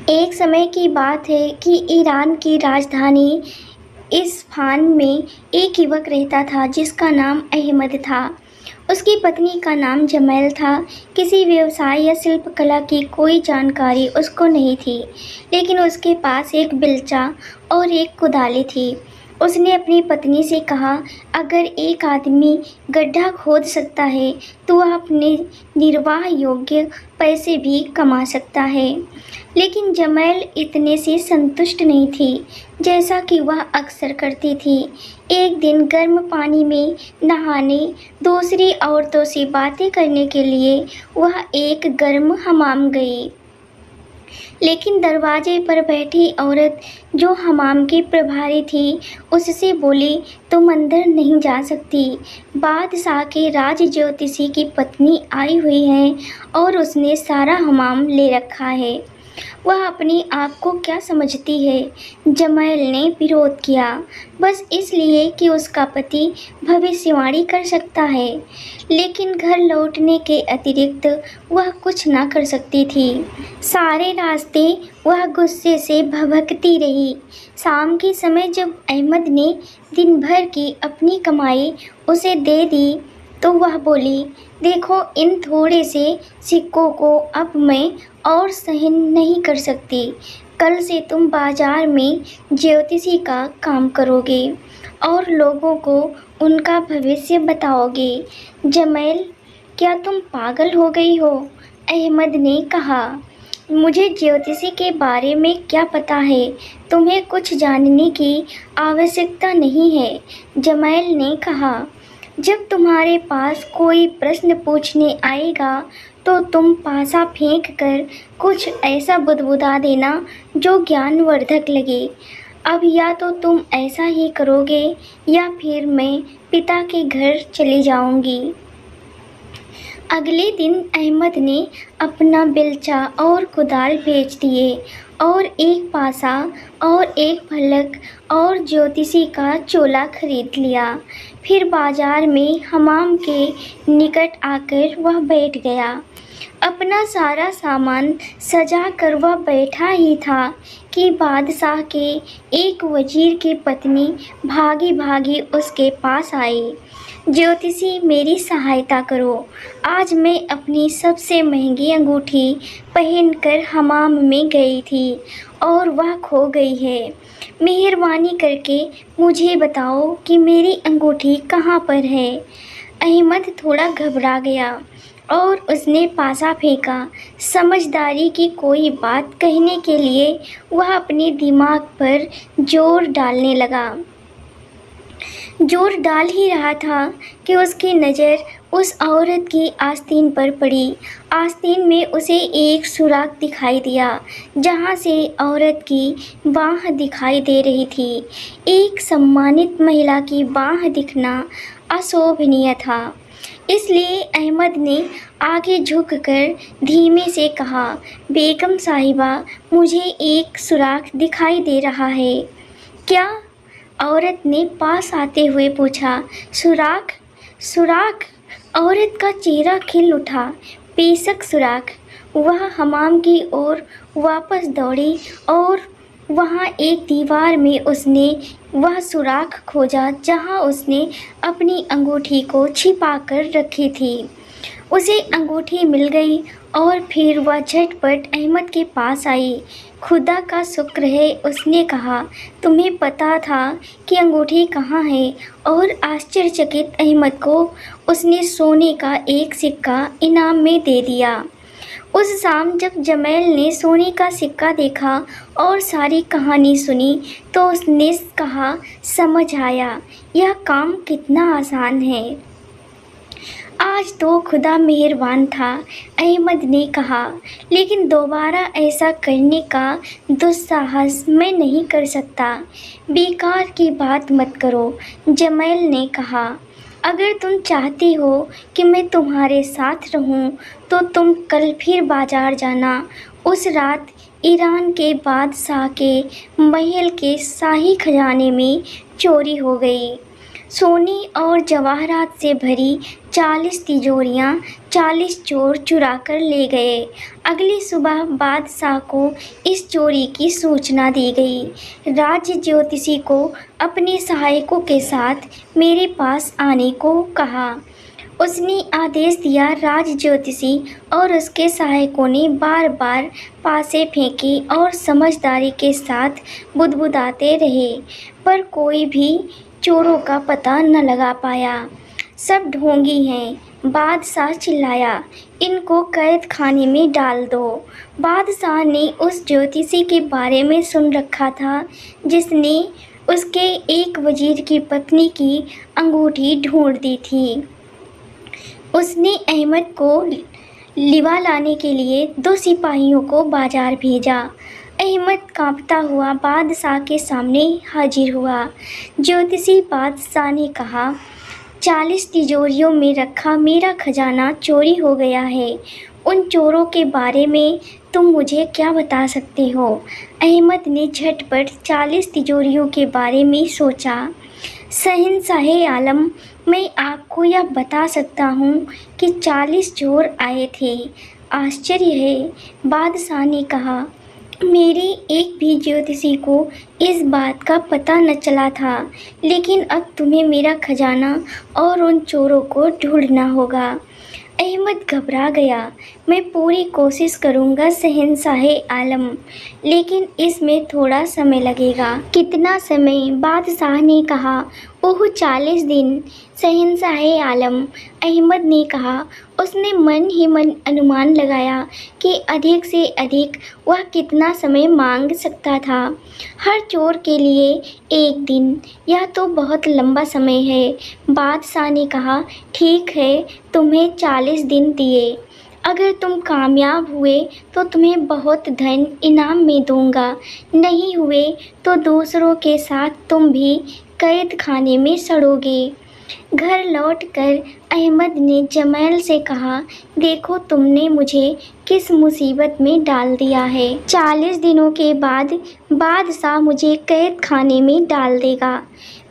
एक समय की बात है कि ईरान की राजधानी इस्फहान में एक युवक रहता था जिसका नाम अहमद था। उसकी पत्नी का नाम जमेल था। किसी व्यवसाय या शिल्पकला की कोई जानकारी उसको नहीं थी, लेकिन उसके पास एक बेलचा और एक कुदाली थी। उसने अपनी पत्नी से कहा, अगर एक आदमी गड्ढा खोद सकता है तो वह अपने निर्वाह योग्य पैसे भी कमा सकता है। लेकिन जमेल इतने से संतुष्ट नहीं थी, जैसा कि वह अक्सर करती थी। एक दिन गर्म पानी में नहाने, दूसरी औरतों से बातें करने के लिए वह एक गर्म हमाम गई। लेकिन दरवाजे पर बैठी औरत, जो हमाम की प्रभारी थी, उससे बोली, तुम अंदर नहीं जा सकती। बादशाह के राज ज्योतिषी की पत्नी आई हुई है और उसने सारा हमाम ले रखा है। वह अपने आप को क्या समझती है? जमेल ने विरोध किया, बस इसलिए कि उसका पति भविष्यवाणी कर सकता है। लेकिन घर लौटने के अतिरिक्त वह कुछ न कर सकती थी। सारे रास्ते वह गुस्से से भभकती रही। शाम के समय जब अहमद ने दिन भर की अपनी कमाई उसे दे दी तो वह बोली, देखो, इन थोड़े से सिक्कों को अब मैं और सहन नहीं कर सकती। कल से तुम बाजार में ज्योतिषी का काम करोगे और लोगों को उनका भविष्य बताओगे। जमेल, क्या तुम पागल हो गई हो? अहमद ने कहा, मुझे ज्योतिषी के बारे में क्या पता है? तुम्हें कुछ जानने की आवश्यकता नहीं है। जमेल ने कहा, जब तुम्हारे पास कोई प्रश्न पूछने आएगा तो तुम पासा फेंक कर कुछ ऐसा बुदबुदा देना जो ज्ञानवर्धक लगे। अब या तो तुम ऐसा ही करोगे या फिर मैं पिता के घर चली जाऊंगी। अगले दिन अहमद ने अपना बेलचा और कुदाल बेच दिए और एक पासा और एक फलक और ज्योतिषी का चोला खरीद लिया। फिर बाजार में हमाम के निकट आकर वह बैठ गया। अपना सारा सामान सजा कर वह बैठा ही था कि बादशाह के एक वजीर की पत्नी भागी भागी उसके पास आई। ज्योतिषी, मेरी सहायता करो। आज मैं अपनी सबसे महंगी अंगूठी पहनकर हमाम में गई थी और वह खो गई है। मेहरबानी करके मुझे बताओ कि मेरी अंगूठी कहाँ पर है। अहमद थोड़ा घबरा गया और उसने पासा फेंका। समझदारी की कोई बात कहने के लिए वह अपने दिमाग पर जोर डालने लगा। जोर डाल ही रहा था कि उसकी नज़र उस औरत की आस्तीन पर पड़ी। आस्तीन में उसे एक सुराख दिखाई दिया जहाँ से औरत की बाँह दिखाई दे रही थी। एक सम्मानित महिला की बाँह दिखना अशोभनीय था। इसलिए अहमद ने आगे झुककर धीमे से कहा, बेगम साहिबा, मुझे एक सुराख दिखाई दे रहा है। क्या? औरत ने पास आते हुए पूछा। सुराख? सुराख? औरत का चेहरा खिल उठा। बेशक सुराख। वह हमाम की ओर वापस दौड़ी और वहाँ एक दीवार में उसने वह सुराख खोजा जहाँ उसने अपनी अंगूठी को छिपा कर रखी थी। उसे अंगूठी मिल गई और फिर वह झटपट अहमद के पास आई। खुदा का शुक्र है, उसने कहा, तुम्हें पता था कि अंगूठी कहाँ है। और आश्चर्यचकित अहमद को उसने सोने का एक सिक्का इनाम में दे दिया। उस शाम जब जमेल ने सोने का सिक्का देखा और सारी कहानी सुनी तो उसने कहा, समझ आया, यह काम कितना आसान है। आज तो खुदा मेहरबान था, अहमद ने कहा, लेकिन दोबारा ऐसा करने का दुस्साहस मैं नहीं कर सकता। बेकार की बात मत करो, जमेल ने कहा। अगर तुम चाहती हो कि मैं तुम्हारे साथ रहूं, तो तुम कल फिर बाजार जाना। उस रात ईरान के बादशाह के महल के शाही खजाने में चोरी हो गई। सोने और जवाहरात से भरी 40 तिजोरियां 40 चोर चुरा कर ले गए। अगली सुबह बादशाह को इस चोरी की सूचना दी गई। राज्य ज्योतिषी को अपने सहायकों के साथ मेरे पास आने को कहा। उसने आदेश दिया। राज ज्योतिषी और उसके सहायकों ने बार बार पासे फेंके और समझदारी के साथ बुदबुदाते रहे, पर कोई भी चोरों का पता न लगा पाया। सब ढोंगी हैं, बादशाह चिल्लाया। इनको कैद खाने में डाल दो। बादशाह ने उस ज्योतिषी के बारे में सुन रखा था जिसने उसके एक वजीर की पत्नी की अंगूठी ढूंढ दी थी। उसने अहमद को लिवा लाने के लिए 2 सिपाहियों को बाजार भेजा। अहमद कांपता हुआ बादशाह के सामने हाजिर हुआ। ज्योतिषी बादशाह ने कहा, 40 तिजोरियों में रखा मेरा खजाना चोरी हो गया है। उन चोरों के बारे में तुम मुझे क्या बता सकते हो? अहमद ने झटपट 40 तिजोरियों के बारे में सोचा। शहंशाहे आलम, मैं आपको यह बता सकता हूँ कि 40 चोर आए थे। आश्चर्य है, बादशाह ने कहा। मेरे एक भी ज्योतिषी को इस बात का पता न चला था, लेकिन अब तुम्हें मेरा खजाना और उन चोरों को ढूंढना होगा। अहमद घबरा गया। मैं पूरी कोशिश करूँगा शहंशाहे आलम, लेकिन इसमें थोड़ा समय लगेगा। कितना समय? बादशाह ने कहा। ओह, 40 दिन। शहंशाहे आलम, अहमद ने कहा। उसने मन ही मन अनुमान लगाया कि अधिक से अधिक वह कितना समय मांग सकता था। हर चोर के लिए 1 दिन, यह तो बहुत लंबा समय है। बादशाह ने कहा, ठीक है, तुम्हें 40 दिन दिए। अगर तुम कामयाब हुए तो तुम्हें बहुत धन इनाम में दूंगा, नहीं हुए तो दूसरों के साथ तुम भी कैद खाने में सड़ोगे। घर लौटकर अहमद ने जमैल से कहा, देखो तुमने मुझे किस मुसीबत में डाल दिया है। 40 दिनों के बाद बादशाह मुझे कैद खाने में डाल देगा।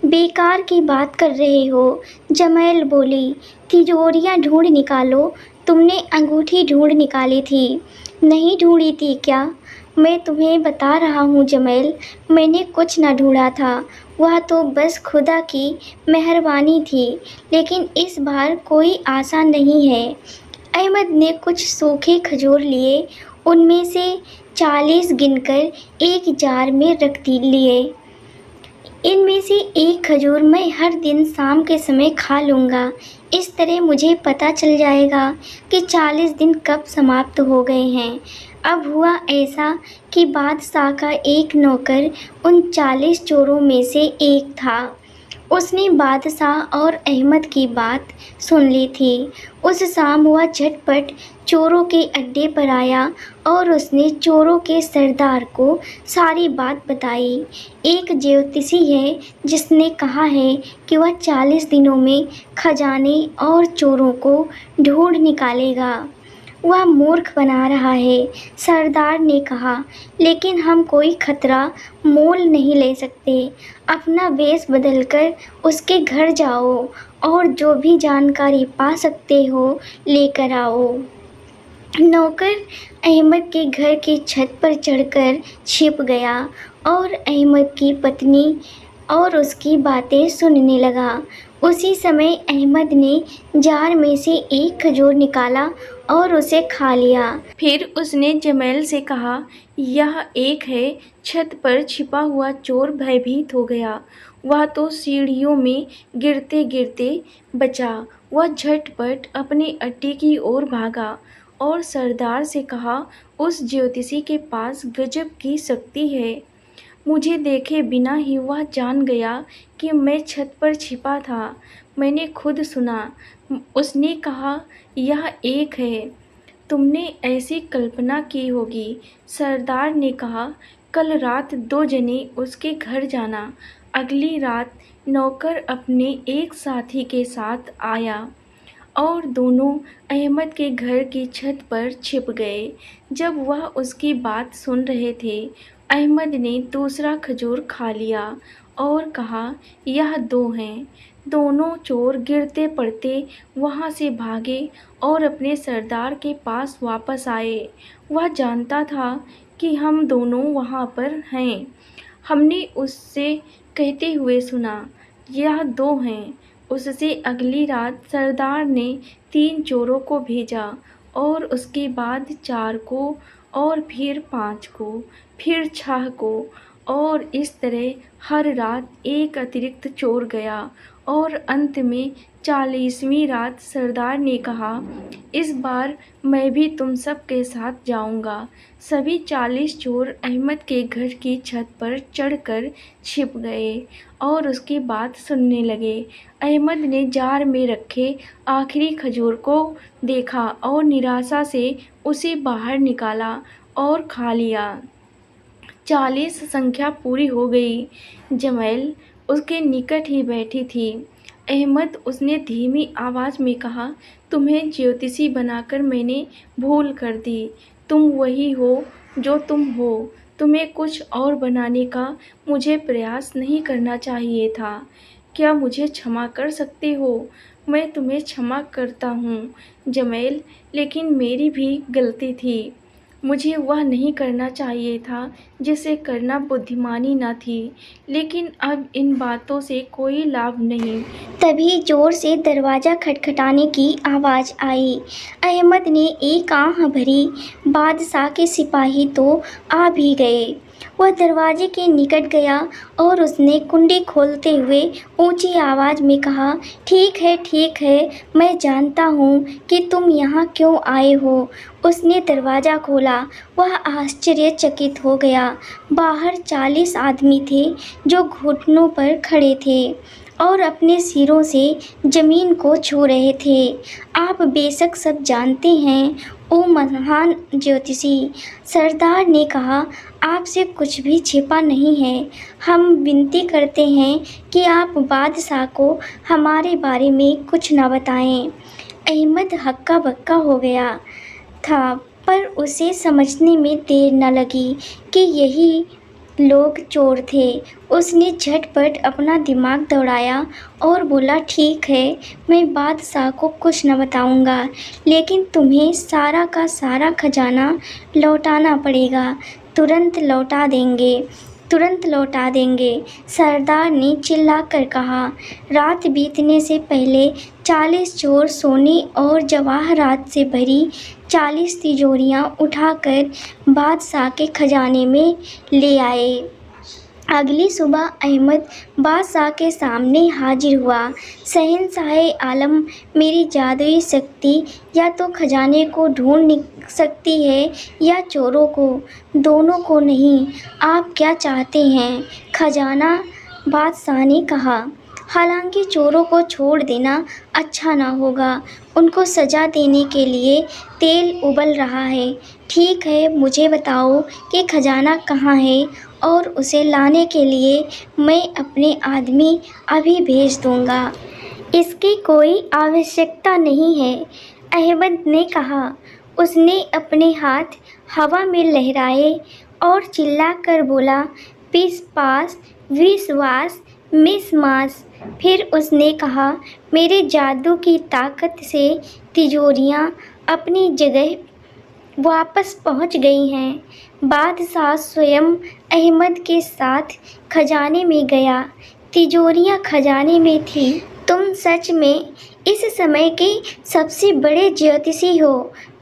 बेकार की बात कर रहे हो, जमैल बोली। तिजोरियां ढूंढ निकालो। तुमने अंगूठी ढूंढ निकाली थी, नहीं ढूंढी थी क्या? मैं तुम्हें बता रहा हूँ जमैल, मैंने कुछ न ढूंढा था, वह तो बस खुदा की मेहरबानी थी। लेकिन इस बार कोई आशा नहीं है। अहमद ने कुछ सूखे खजूर लिए, उनमें से 40 गिनकर एक जार में रख लिए। इनमें से एक खजूर मैं हर दिन शाम के समय खा लूँगा। इस तरह मुझे पता चल जाएगा कि 40 दिन कब समाप्त हो गए हैं। अब हुआ ऐसा कि बादशाह का एक नौकर उन 40 चोरों में से एक था। उसने बादशाह और अहमद की बात सुन ली थी। उस शाम वह झटपट चोरों के अड्डे पर आया और उसने चोरों के सरदार को सारी बात बताई। एक ज्योतिषी है जिसने कहा है कि वह 40 दिनों में खजाने और चोरों को ढूंढ निकालेगा। वह मूर्ख बना रहा है, सरदार ने कहा, लेकिन हम कोई खतरा मोल नहीं ले सकते। अपना वेश बदलकर उसके घर जाओ और जो भी जानकारी पा सकते हो लेकर आओ। नौकर अहमद के घर की छत पर चढ़कर छिप गया और अहमद की पत्नी और उसकी बातें सुनने लगा। उसी समय अहमद ने जार में से एक खजूर निकाला और उसे खा लिया। फिर उसने जमैल से कहा, यह एक है। छत पर छिपा हुआ चोर भयभीत हो गया। वह तो सीढ़ियों में गिरते गिरते बचा। वह झटपट अपने अड्डे की ओर भागा और सरदार से कहा, उस ज्योतिषी के पास गजब की शक्ति है। मुझे देखे बिना ही वह जान गया कि मैं छत पर छिपा था। मैंने खुद सुना। उसने कहा, यह एक है। तुमने ऐसी कल्पना की होगी। सरदार ने कहा, कल रात 2 जने उसके घर जाना। अगली रात नौकर अपने एक साथी के साथ आया और दोनों अहमद के घर की छत पर छिप गए। जब वह उसकी बात सुन रहे थे, अहमद ने दूसरा खजूर खा लिया और कहा, यह 2 हैं। दोनों चोर गिरते पड़ते वहाँ से भागे और अपने सरदार के पास वापस आए। वह जानता था कि हम दोनों वहाँ पर हैं। हमने उससे कहते हुए सुना, यह 2 हैं। उससे अगली रात सरदार ने 3 चोरों को भेजा और उसके बाद 4 को और फिर 5 को, फिर 6 को, और इस तरह हर रात एक अतिरिक्त चोर गया और अंत में 40वीं रात सरदार ने कहा, इस बार मैं भी तुम सब के साथ जाऊंगा। सभी 40 चोर अहमद के घर की छत पर चढ़कर छिप गए और उसकी बात सुनने लगे। अहमद ने जार में रखे आखिरी खजूर को देखा और निराशा से उसे बाहर निकाला और खा लिया। 40 संख्या पूरी हो गई। जमेल उसके निकट ही बैठी थी। अहमद, उसने धीमी आवाज़ में कहा, तुम्हें ज्योतिषी बनाकर मैंने भूल कर दी। तुम वही हो जो तुम हो। तुम्हें कुछ और बनाने का मुझे प्रयास नहीं करना चाहिए था। क्या मुझे क्षमा कर सकते हो? मैं तुम्हें क्षमा करता हूँ जमेल, लेकिन मेरी भी गलती थी। मुझे वह नहीं करना चाहिए था जिसे करना बुद्धिमानी न थी, लेकिन अब इन बातों से कोई लाभ नहीं। तभी जोर से दरवाज़ा खटखटाने की आवाज़ आई। अहमद ने एक आह भरी, बादशाह के सिपाही तो आ भी गए। वह दरवाजे के निकट गया और उसने कुंडी खोलते हुए ऊंची आवाज़ में कहा, ठीक है, मैं जानता हूँ कि तुम यहाँ क्यों आए हो। उसने दरवाज़ा खोला। वह आश्चर्यचकित हो गया। बाहर 40 आदमी थे जो घुटनों पर खड़े थे और अपने सिरों से ज़मीन को छू रहे थे। आप बेशक सब जानते हैं, ओ महान ज्योतिषी, सरदार ने कहा, आपसे कुछ भी छिपा नहीं है। हम विनती करते हैं कि आप बादशाह को हमारे बारे में कुछ न बताएं। अहमद हक्का बक्का हो गया था, पर उसे समझने में देर न लगी कि यही लोग चोर थे। उसने झटपट अपना दिमाग दौड़ाया और बोला, ठीक है, मैं बादशाह को कुछ न बताऊंगा, लेकिन तुम्हें सारा का सारा खजाना लौटाना पड़ेगा। तुरंत लौटा देंगे, सरदार ने चिल्लाकर कहा। रात बीतने से पहले 40 चोर सोने और जवाहरात से भरी 40 तिजोरियां उठाकर बादशाह के खजाने में ले आए। अगली सुबह अहमद बादशाह के सामने हाजिर हुआ। शहंशाह आलम, मेरी जादुई शक्ति या तो खजाने को ढूंढ सकती है या चोरों को, दोनों को नहीं। आप क्या चाहते हैं? खजाना, बादशाह ने कहा। हालांकि चोरों को छोड़ देना अच्छा ना होगा। उनको सज़ा देने के लिए तेल उबल रहा है। ठीक है, मुझे बताओ कि खजाना कहाँ है और उसे लाने के लिए मैं अपने आदमी अभी भेज दूँगा। इसकी कोई आवश्यकता नहीं है, अहमद ने कहा। उसने अपने हाथ हवा में लहराए और चिल्लाकर बोला, विश्वास, विश्वास, मिसमास। फिर उसने कहा, मेरे जादू की ताकत से तिजोरियां अपनी जगह वापस पहुंच गई हैं। बादशाह स्वयं अहमद के साथ खजाने में गया। तिजोरियां खजाने में थी। तुम सच में इस समय के सबसे बड़े ज्योतिषी हो,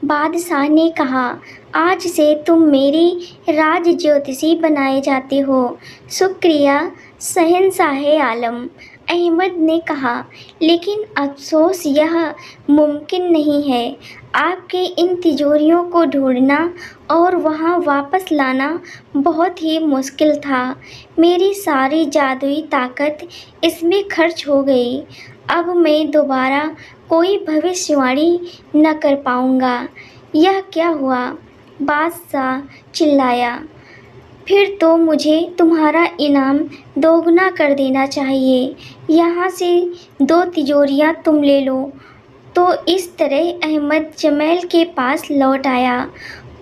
बादशाह ने कहा। आज से तुम मेरी राज ज्योतिषी बनाए जाते हो। शुक्रिया शहंशाह आलम, अहमद ने कहा, लेकिन अफसोस यह मुमकिन नहीं है। आपके इन तिजोरियों को ढूंढना और वहां वापस लाना बहुत ही मुश्किल था। मेरी सारी जादुई ताकत इसमें खर्च हो गई। अब मैं दोबारा कोई भविष्यवाणी न कर पाऊंगा। यह क्या हुआ? बादशाह चिल्लाया। फिर तो मुझे तुम्हारा इनाम दोगुना कर देना चाहिए। यहाँ से 2 तिजोरियाँ तुम ले लो। तो इस तरह अहमद जमेल के पास लौट आया।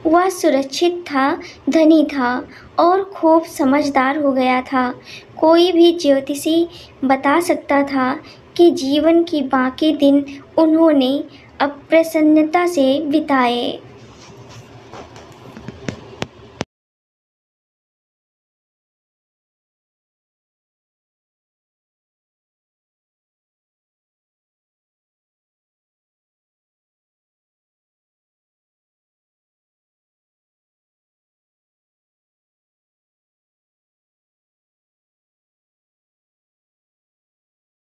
वह सुरक्षित था, धनी था और खूब समझदार हो गया था। कोई भी ज्योतिषी बता सकता था कि जीवन की बाकी दिन उन्होंने अप्रसन्नता से बिताए।